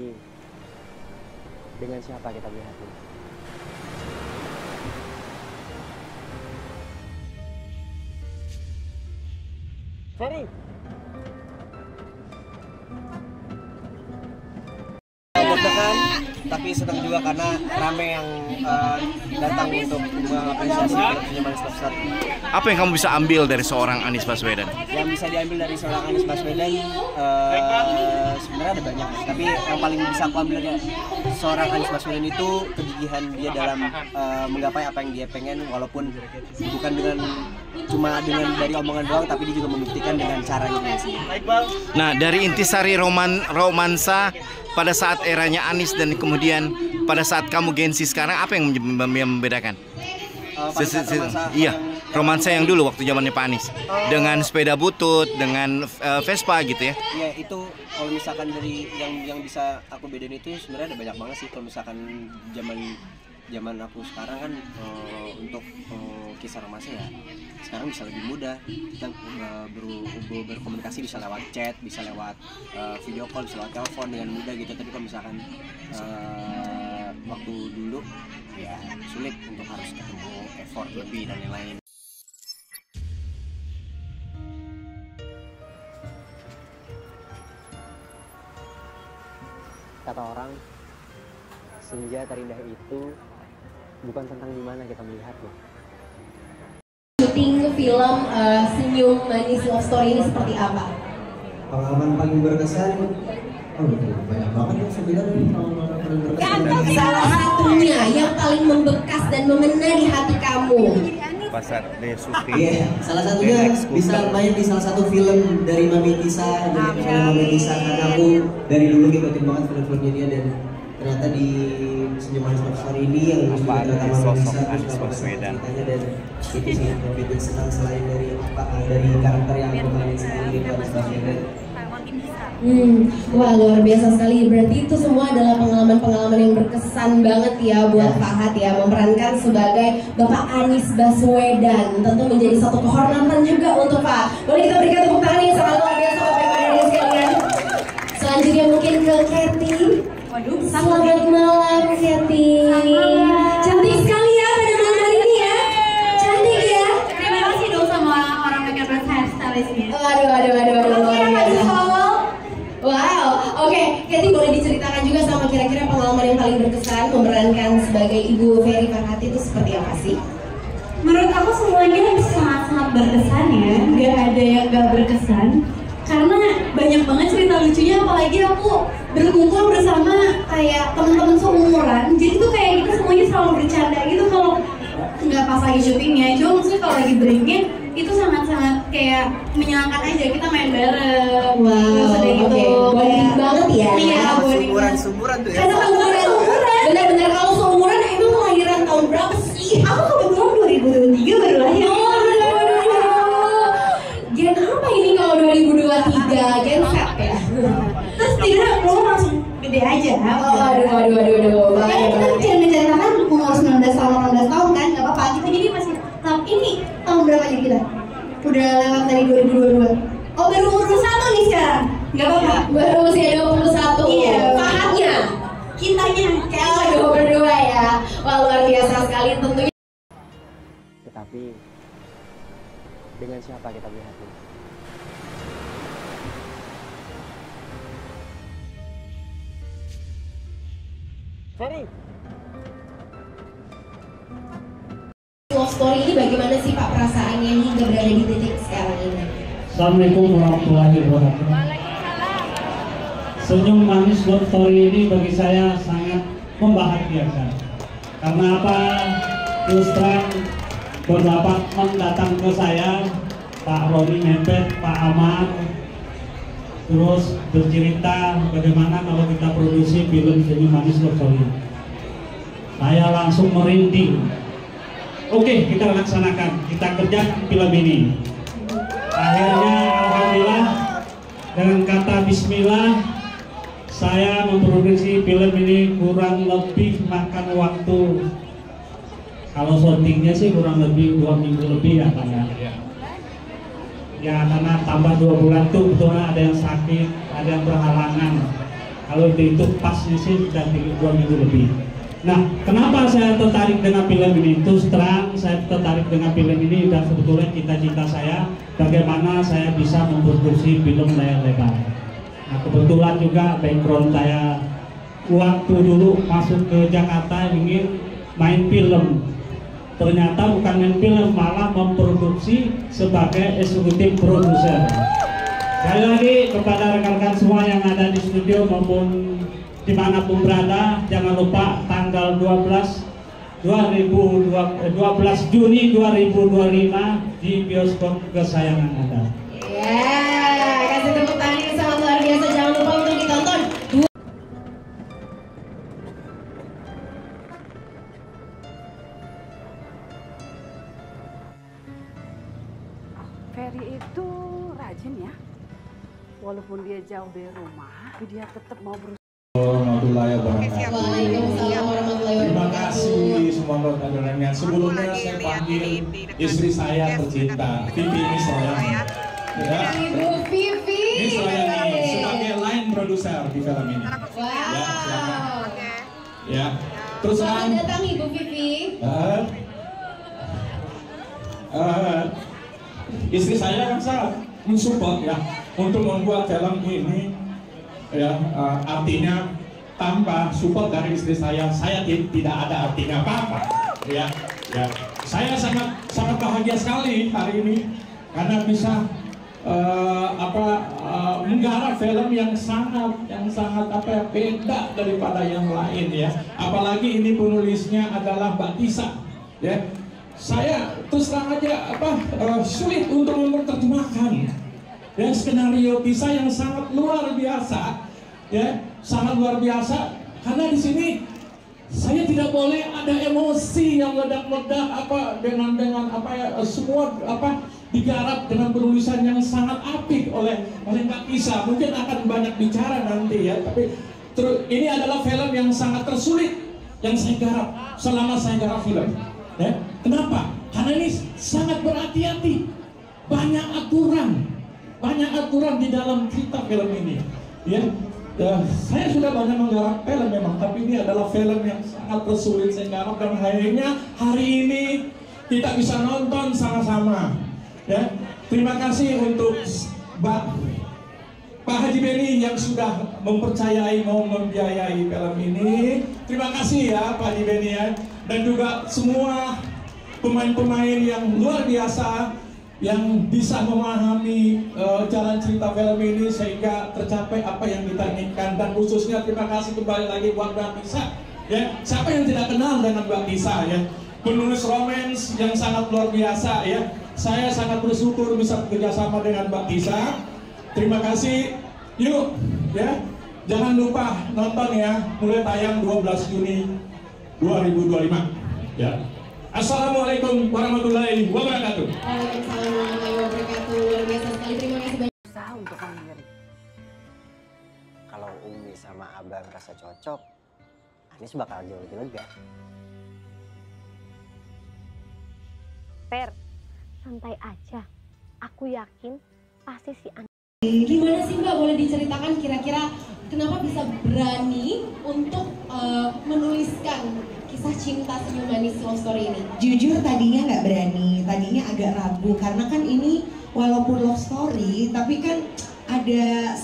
Tetapi dengan siapa kita melihatnya? Ferry. Deg-degan, tapi senang juga karena rame yang datang untuk mengapresiasi filmnya Manis Lobster. Apa yang kamu bisa ambil dari seorang Anies Baswedan? Yang bisa diambil dari seorang Anies Baswedan sebenarnya ada banyak, tapi yang paling bisa aku ambil dari seorang Anies Baswedan itu kegigihan dia dalam menggapai apa yang dia pengen, walaupun bukan cuma dengan dari omongan doang, tapi dia juga membuktikan dengan caranya dia sendiri. Nah, dari intisari romansa pada saat eranya Anies dan kemudian pada saat kamu Gen Z sekarang, apa yang membedakan? Iya, romansa yang dulu waktu zamannya Pak Anies dengan sepeda butut, dengan Vespa gitu ya. Iya, itu kalau misalkan dari yang bisa aku bedain itu sebenarnya ada banyak banget sih. Kalau misalkan zaman aku sekarang kan untuk kisah romansa ya sekarang bisa lebih mudah, kita berkomunikasi bisa lewat chat, bisa lewat video call, bisa lewat telepon dengan mudah gitu. Tapi kalau misalkan waktu dulu ya sulit untuk harus ketemu, effort lebih dan lain-lain. Kata orang, senja terindah itu bukan tentang di mana kita melihatnya. Syuting film Senyum Manis Love Story ini seperti apa? Pengalaman paling berkesan, banyak banget yang sebenarnya pengalaman paling berkesan. Salah satunya yang paling membekas dan mengena di hati kamu. Pasar deh syuting. Iya, salah satunya bisa main di salah satu film dari Mami Tisa, karena aku dari dulu ngikutin banget film-filmnya dia, dan ternyata di Senyum Manis Love Story ini yang ternyata Mami Tisa terus Baswedan dan itu sih yang bikin senang selain dari karakter yang aku mainin sendiri Manis Baswedan. Wah, luar biasa sekali. Berarti itu semua adalah pengalaman-pengalaman yang berkesan banget ya buat Fahad ya, memerankan sebagai Bapak Anies Baswedan. Tentu menjadi satu kehormatan juga untuk Pak. Boleh kita berikan tepuk tangan yang sangat luar biasa Bapak Ibu sekalian. Selanjutnya mungkin ke Kathy. Waduh, selamat malam Kathy. Cantik sekali ya pada malam hari ini ya. Cantik ya. Terima kasih dong sama orang makeup dan hairstylistnya. Waduh. Wow, oke. Kathy, boleh diceritakan juga sama kira-kira pengalaman yang paling berkesan memerankan sebagai Ibu Ferry Farhati itu seperti apa sih? Menurut aku semuanya sangat-sangat berkesan ya, nggak ada yang nggak berkesan. Karena banyak banget cerita lucunya, apalagi aku berkumpul bersama kayak teman-teman seumuran. Jadi tuh kayak kita semuanya selalu bercanda gitu kalau nggak pas lagi syutingnya. Cuma maksudnya kalau lagi breaknya itu sangat-sangat kayak menyenangkan aja, kita main bareng. Wow, gitu. Bonding banget ya. Iya, bonding. Sumuran tuh ya. Karena seumuran. Benar-benar kalau seumuran emang kelahiran tahun berapa sih? Aku kebetulan 2023 baru lahir. Gen apa ini kalau 2023? Gen Z ya? Terus tidak keluar langsung gede aja. Aduh. Ya kita jangan menceritakan umur 19 tahun, 18 tahun kan, nggak apa-apa. Kita jadi masih tahun ini, tahun berapa jadi kita? Udah lewat dari 2022. Oh, baru umur 21 nih sekarang. Nggak apa-apa. Baru usia 21. Iya. Pahatnya? Kitanya kayak berdua ya. Wah, luar biasa sekali tentunya. Tetapi dengan siapa kita melihatnya? Ferry. Love story ini bagaimana sih Pak perasaannya hingga berada di titik sekarang ini? Assalamualaikum warahmatullahi wabarakatuh. Senyum Manis Love Story ini bagi saya sangat membahagiakan. Karena apa? Terus terang beberapa teman datang ke saya, Pak Roni Mempet, Pak Amar, terus bercerita bagaimana kalau kita produksi film Senyum Manis Love Story. Saya langsung merinding. Oke, kita laksanakan, kita kerjakan film ini. Akhirnya alhamdulillah dengan kata bismillah saya memproduksi film ini kurang lebih makan waktu, kalau syutingnya sih kurang lebih 2 minggu lebih ya Pak ya. Ya karena tambah 2 bulan tuh betulnya ada yang sakit, ada yang berhalangan. Kalau itu pasnya sih sudah 2 minggu lebih. Nah, kenapa saya tertarik dengan film ini? Terus terang, saya tertarik dengan film ini dan sebetulnya cita-cita saya bagaimana saya bisa memproduksi film layar lebar. Nah, kebetulan juga background saya waktu dulu masuk ke Jakarta ingin main film. Ternyata bukan main film, malah memproduksi sebagai eksekutif produser. Sekali lagi kepada rekan-rekan semua yang ada di studio maupun dimanapun berada, jangan lupa tanggal 12 Juni 2025 di bioskop kesayangan Anda. Kasih tepuk tangan yang sangat luar biasa. Jangan lupa untuk ditonton. Ferry itu rajin ya. Walaupun dia jauh dari rumah, tapi dia tetap mau berusaha. Warahmatullahi wabarakatuh. Waalaikumsalam warahmatullahi Terima wabarakatuh. kasih semua rekan-rekan. Sebelumnya saya panggil istri saya tercinta, Vivi Misroya. Ya, Ibu Vivi. Misroya sebagai line producer di film ini. Wow. Ya, silakan. Ya, terus Selamat datang Ibu Vivi. istri saya kan sangat mensupport ya untuk membuat film ini ya, artinya tanpa support dari istri saya tidak ada artinya apa-apa ya. Saya sangat bahagia sekali hari ini karena bisa menggarap film yang sangat beda daripada yang lain ya, apalagi ini penulisnya adalah Mbak Tisa ya. Saya terus terang aja sulit untuk menerjemahkan ya skenario Tisa yang sangat luar biasa ya, sangat luar biasa karena di sini saya tidak boleh ada emosi yang meledak-ledak dengan semua digarap dengan penulisan yang sangat apik oleh Mbak Tisa. Mungkin akan banyak bicara nanti ya, tapi ini adalah film yang sangat tersulit yang saya garap selama saya garap film ya. Kenapa? Karena ini sangat berhati-hati, banyak aturan di dalam cerita film ini ya. Saya sudah banyak menggarap film memang, tapi ini adalah film yang sangat tersulit saya garap dan akhirnya hari ini kita bisa nonton sama-sama ya. Terima kasih untuk Pak Haji Beni yang sudah mempercayai mau membiayai film ini. Terima kasih ya Pak Haji Beni ya, dan juga semua pemain-pemain yang luar biasa yang bisa memahami jalan cerita film ini sehingga tercapai apa yang kita inginkan. Dan khususnya terima kasih kembali lagi buat Mbak Tisa ya. Siapa yang tidak kenal dengan Mbak Tisa ya, penulis romance yang sangat luar biasa ya. Saya sangat bersyukur bisa bekerjasama dengan Mbak Tisa. Terima kasih. Yuk ya, jangan lupa nonton ya, mulai tayang 12 Juni 2025 ya. Assalamualaikum warahmatullahi wabarakatuh. Waalaikumsalam warahmatullahi wabarakatuh. Luar biasa sekali. Terima kasih banyak. Usaha untuk mandiri. Kalau Umi sama Abang rasa cocok, Anis bakal jauh lebih lega. Per, santai aja. Aku yakin pasti si Anis. Gimana sih Mbak, boleh diceritakan kira-kira kenapa bisa berani untuk menuliskan kisah cinta senyum manis love story ini? Jujur tadinya nggak berani, tadinya agak ragu karena kan ini walaupun love story tapi kan ada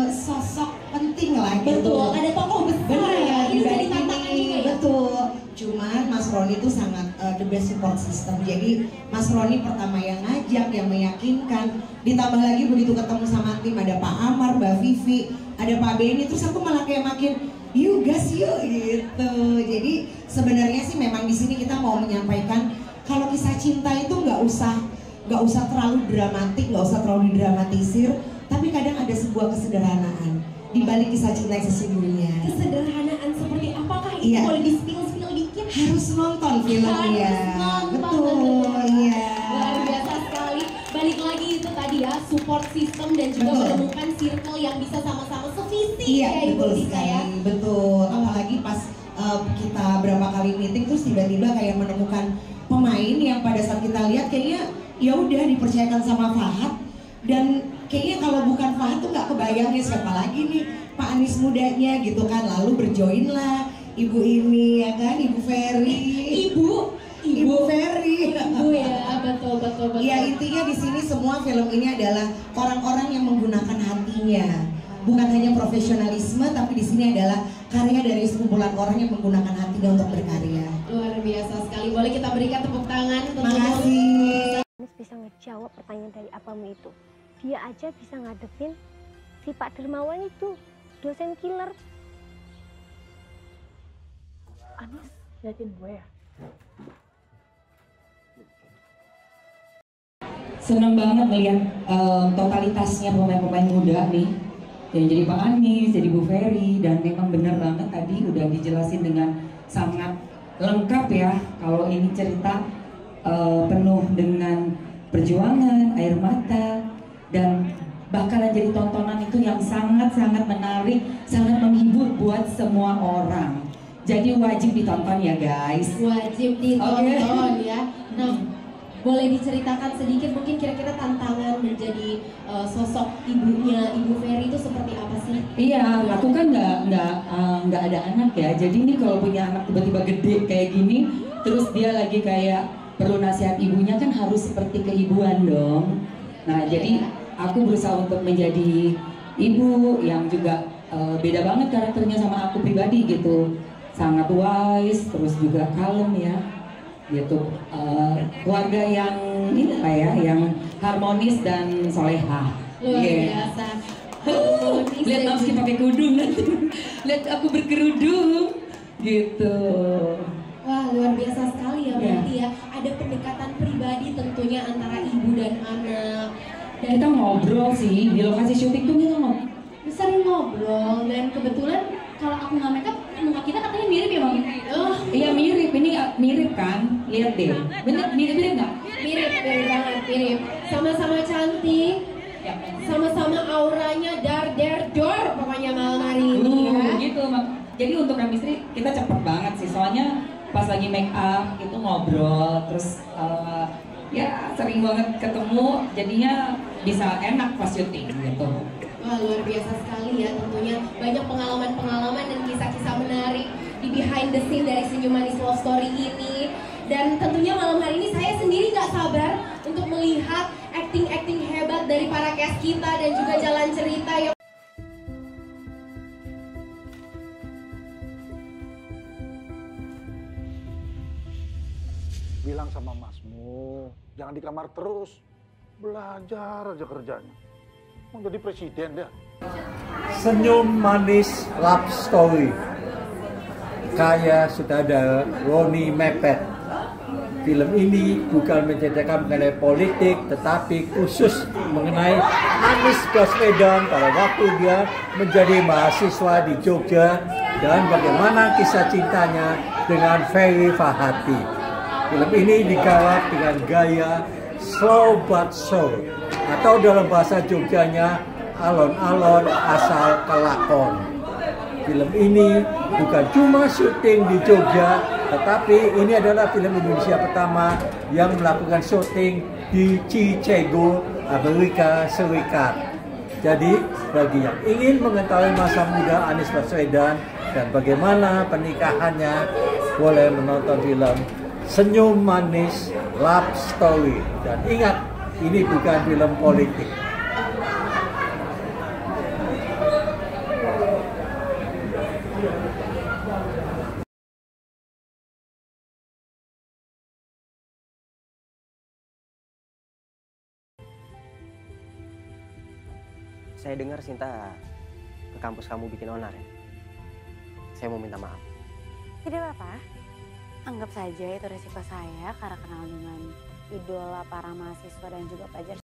sosok penting lah gitu. Betul, ada tokoh besar. Bener ya, Ini jadi tantangan juga ya? Betul. Cuman Mas Roni itu sangat the best support system. Jadi Mas Roni pertama yang ngajak, yang meyakinkan. Ditambah lagi begitu ketemu sama tim, ada Pak Amar, Mbak Vivi, ada Pak Beni, terus aku malah kayak makin yuk gas yuk gitu. Jadi sebenarnya sih memang di sini kita mau menyampaikan kalau kisah cinta itu nggak usah terlalu dramatik, nggak usah terlalu didramatisir, tapi kadang ada sebuah kesederhanaan di balik kisah cinta yang sesungguhnya. Kesederhanaan seperti apakah itu? Iya. Boleh di-spill dikit? Harus nonton filmnya. Betul, iya. Luar biasa sekali. Balik lagi itu tadi ya, support system dan juga Betul. menemukan circle yang bisa sama-sama sevisi Iya, ya Ibu betul Tisa ya. sekali. Betul. Apalagi pas kita berapa kali meeting terus tiba-tiba kayak menemukan pemain yang pada saat kita lihat kayaknya ya udah dipercayakan sama Fahad, dan kayaknya kalau bukan Fahad tuh nggak kebayang ya siapa lagi nih Pak Anies mudanya gitu kan, lalu berjoin lah ibu ini ya kan, Ibu Ferry. Ibu Ferry. Ibu ya, betul. Ya intinya di sini semua film ini adalah orang-orang yang menggunakan hatinya. Bukan hanya profesionalisme, tapi di sini adalah karya dari sekumpulan orang yang menggunakan hatinya untuk berkarya. Luar biasa sekali. Boleh kita berikan tepuk tangan. Makasih. Anies bisa ngejawab pertanyaan dari apamu itu. Dia aja bisa ngadepin si Pak Dermawan itu, dosen killer. Anies liatin gue ya. Senang banget melihat totalitasnya pemain-pemain muda nih. Yang jadi Pak Anies, jadi Bu Ferry, dan memang benar banget tadi udah dijelasin dengan sangat lengkap ya. Kalau ini cerita penuh dengan perjuangan, air mata, dan bakalan jadi tontonan itu yang sangat-sangat menarik, sangat menghibur buat semua orang. Jadi wajib ditonton ya guys. Wajib ditonton ya. Nah, boleh diceritakan sedikit mungkin kira-kira tantangan menjadi sosok ibunya Ibu Ferry itu seperti apa sih? Iya, aku kan nggak ada anak ya. Jadi ini kalau punya anak tiba-tiba gede kayak gini, terus dia lagi kayak perlu nasihat ibunya kan harus seperti keibuan dong. Nah, jadi aku berusaha untuk menjadi ibu yang juga beda banget karakternya sama aku pribadi gitu. Sangat wise, terus juga kalem ya. Gitu, keluarga yang ini lah ya, yang harmonis dan soleha. Luar biasa. Lihat Mamski pakai kerudung nanti, lihat aku berkerudung, gitu. Wah, luar biasa sekali ya berarti ya. Ada pendekatan pribadi tentunya antara ibu dan anak. Dan kita ngobrol sih di lokasi syuting tuh kita sering ngobrol, dan kebetulan kalau aku nggak makeup muka kita katanya mirip ya Bang? Oh iya mirip, ini mirip kan? Lihat deh, bener mirip nggak? Mirip banget, mirip. Sama-sama cantik, sama-sama auranya dor pokoknya malam hari ini ya. Gitu, jadi untuk chemistry kita cepet banget sih, soalnya pas lagi make up itu ngobrol, terus ya sering banget ketemu, jadinya bisa enak pas syuting gitu. Wah, luar biasa sekali ya, tentunya banyak pengalaman-pengalaman dan kisah-kisah menarik di behind the scene dari Senyum Manis Love Story ini. Dan tentunya malam hari ini saya sendiri nggak sabar untuk melihat acting-acting hebat dari para cast kita dan juga jalan cerita yang bilang sama masmu, jangan di kamar terus, belajar aja kerjanya. Mau jadi presiden dia. Senyum Manis Love Story, karya sutradara Ronnie Mepet. Film ini bukan menceritakan mengenai politik, tetapi khusus mengenai Anies Baswedan pada waktu dia menjadi mahasiswa di Jogja dan bagaimana kisah cintanya dengan Ferry Fahati. Film ini digarap dengan gaya slow but sure, atau dalam bahasa Jogjanya alon-alon asal kelakon. Film ini bukan cuma syuting di Jogja, tetapi ini adalah film Indonesia pertama yang melakukan syuting di Chicago, Amerika Serikat. Jadi bagi yang ingin mengetahui masa muda Anies Baswedan dan bagaimana pernikahannya, boleh menonton film Senyum Manis Love Story. Dan ingat, ini bukan film politik. Saya dengar Sinta ke kampus kamu bikin onar ya. Saya mau minta maaf. Tidak apa-apa. Anggap saja itu resiko saya karena kenal dengan idola para mahasiswa dan juga pelajar.